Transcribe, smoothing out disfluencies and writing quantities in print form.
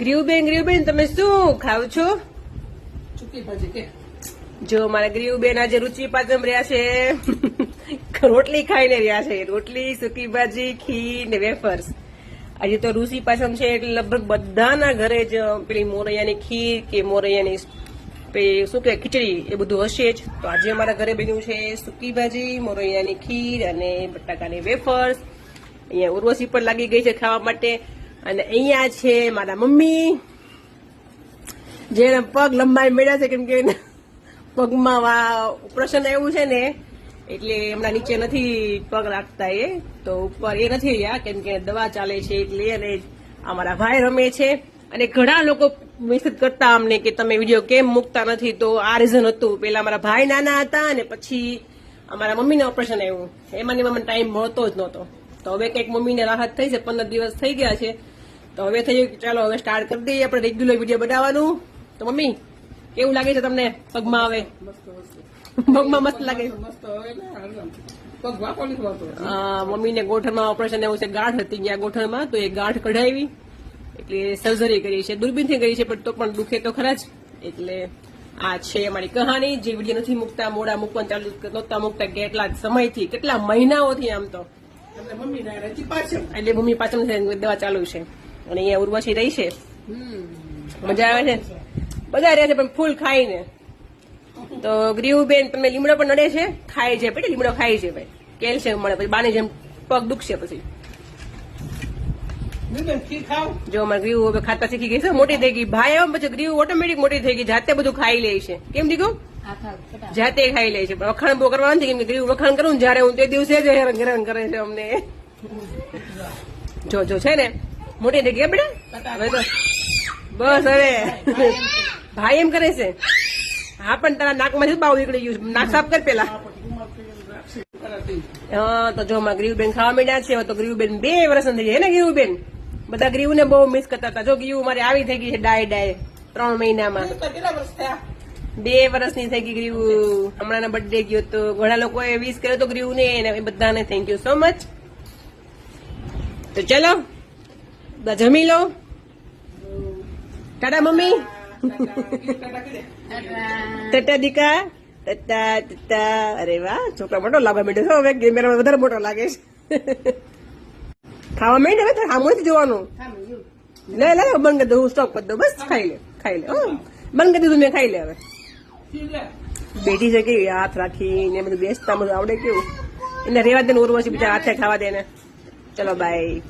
ગ્રીવબેન તમે શું ખાવ છો? ચૂકી ભાજી કે જો મારા ગ્રીવબેન આજે રુચિ પાચમ રહ્યા છે. રોટલી ખાઈને રહ્યા છે. રોટલી, સૂકી ભાજી, ખીર ને વેફર્સ. આજે તો રુચિ પાચમ છે એટલે લગભગ બધાના ઘરે જ પેલી મોરૈયાની ખીર કે મોરૈયાની શું કે ખીચડી એ બધું હશે જ. તો આજે અમારા ઘરે બન્યું છે સૂકી ભાજી, મોરૈયાની ખીર અને બટાકાની વેફર્સ. અહીંયા ઉર્વશી પણ લાગી ગઈ છે ખાવા માટે. અને અહીંયા છે મારા મમ્મી, જેને પગ લંબાઈ મળ્યા છે કેમ કે પગમાં ઓપરેશન આવ્યું છે ને એટલે હમણાં નીચે નથી પગ રાખતા એ, તો ઉપર એ નથી રહ્યા કેમ કે દવા ચાલે છે એટલે. અને અમારા ભાઈ રમે છે અને ઘણા લોકો મેસેજ કરતા અમને કે તમે વિડીયો કેમ મૂકતા નથી, તો આ રીઝન હતું. પેલા અમારા ભાઈ નાના હતા અને પછી અમારા મમ્મીને ઓપરેશન આવ્યું, એમાં મને ટાઈમ મળતો જ નહોતો. તો હવે કંઈક મમ્મીને રાહત થઈ છે, 15 દિવસ થઈ ગયા છે. તો હવે થઈ ગયું ચાલો હવે સ્ટાર્ટ કરી દઈએ આપણે રેગ્યુલર વિડીયો બનાવવાનું. તો મમ્મી કેવું લાગે છે તમને પગમાં? હવે પગમાં મસ્ત લાગે છે. પગ વાપો નથી વાપો. મમ્મીને ગોઠણમાં ઓપરેશન એવું છે, ગાંઠ હતી ત્યાં ગોઠણમાં, તો એ ગાંઠ કઢાવી એટલે સર્જરી કરી છે. દૂરબીનથી કરી છે પણ તો પણ દુખે તો ખરા જ. એટલે આ છે અમારી કહાની. જે વિડીયો નથી મૂકતા, મોડા મૂકવાનું ચાલુ નહોતા મૂકતા કેટલા સમયથી, કેટલા મહિનાઓથી આમ તો. એટલે મમ્મી પાછળ દવા ચાલુ છે અને અહીંયા ઉર્વશી રહી છે. મજા આવે છે, બધા રહ્યા છે પણ ફૂલ ખાઈને. તો ગ્રીવબેન તમને લીમડો પણ નડે છે, ખાય છે પેટે લીમડો ખાય છે ભાઈ, કેલ્શિયમ મળે પછી બાની જેમ પગ દુખશે પછી. જો અમારે ગ્રીવ હવે ખાતા શીખી ગઈ છે, મોટી થઈ ગઈ. ભાઈ આવે પછી ગ્રીવ ઓટોમેટિક મોટી થઈ ગઈ, જાતે બધું ખાઈ લે છે. કેમ દીકું? જાતે ખાઈ લે છે. વખાણ બહુ કરવા નથી કેમ કે ગ્રીવ વખાણ કરું ને જયારે હું તે દિવસે જ હેરાન કરે છે અમને. જો છે ને મોટી થઈ ગઈ બેટા. હવે તો બસ હવે ભાઈ એમ કરે છે. હા પણ તારા નાકમાંથી બાવ નીકળી ગયું છે, નાક સાફ કર પેલા. હા તો જો અમારા ગ્રીવબેન ખાવા માંડ્યા છે. તો ગ્રીવબેન 2 વર્ષ થઈ જાય ને ગ્રીવબેન. બધા ગ્રીવને બહુ મિસ કરતા હતા. જો ગ્રીવ મારી આવી થઈ ગઈ છે ડાય 3 મહિનામાં. 2 વર્ષની થઈ ગઈ ગ્રીવ. હમણાં બર્થડે ગયો તો ઘણા લોકોએ વિશ કર્યો તો ગ્રીવને, એ બધાને થેન્ક યુ સો મચ. તો ચલો જમી લો. ટાટા મમ્મી. ટાટા દીકા. ટાટા. અરે વાહ, છોકરા મોટો લાગવા માંડ્યો છે હવે. કેમેરા વધારે મોટો લાગે છે. ખાવા માંડે હવે સામું જોવાનું. લે બંધ કરી દઉં, સ્ટોપ કરી દઉં. બસ ખાઈ લે. બંધ કરી દીધું મેં, ખાઈ લે હવે. બેઠી છે કેવી હાથ રાખીને બધું બેસતા બધું આવડે કેવું. એને રેવા દે ને ઉર્વશી બીજા હાથે ખાવા દે ને. ચલો બાય.